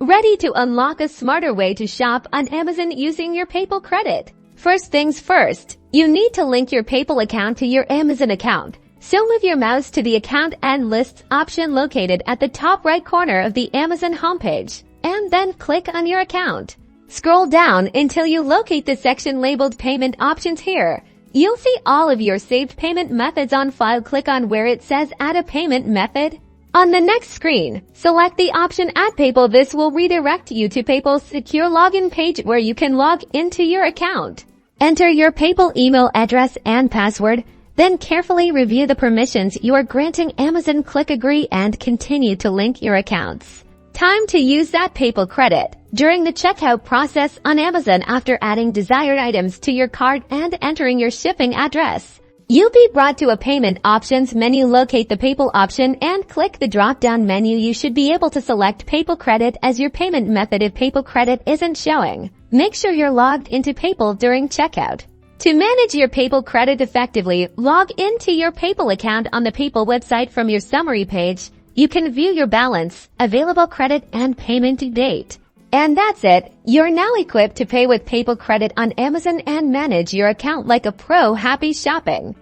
Ready to unlock a smarter way to shop on Amazon using your PayPal credit? First things first, you need to link your PayPal account to your Amazon account. So move your mouse to the Account and Lists option located at the top right corner of the Amazon homepage, and then click on your account. Scroll down until you locate the section labeled Payment Options here. You'll see all of your saved payment methods on file. Click on where it says Add a Payment Method. On the next screen, select the option Add PayPal. This will redirect you to PayPal's secure login page where you can log into your account. Enter your PayPal email address and password, then carefully review the permissions you are granting Amazon. Click Agree and continue to link your accounts. Time to use that PayPal credit. During the checkout process on Amazon, after adding desired items to your cart and entering your shipping address, you'll be brought to a Payment Options menu. Locate the PayPal option and click the drop-down menu. You should be able to select PayPal credit as your payment method. If PayPal credit isn't showing, make sure you're logged into PayPal during checkout. To manage your PayPal credit effectively, log into your PayPal account on the PayPal website. From your summary page, you can view your balance, available credit, and payment due date. And that's it. You're now equipped to pay with PayPal credit on Amazon and manage your account like a pro. Happy shopping!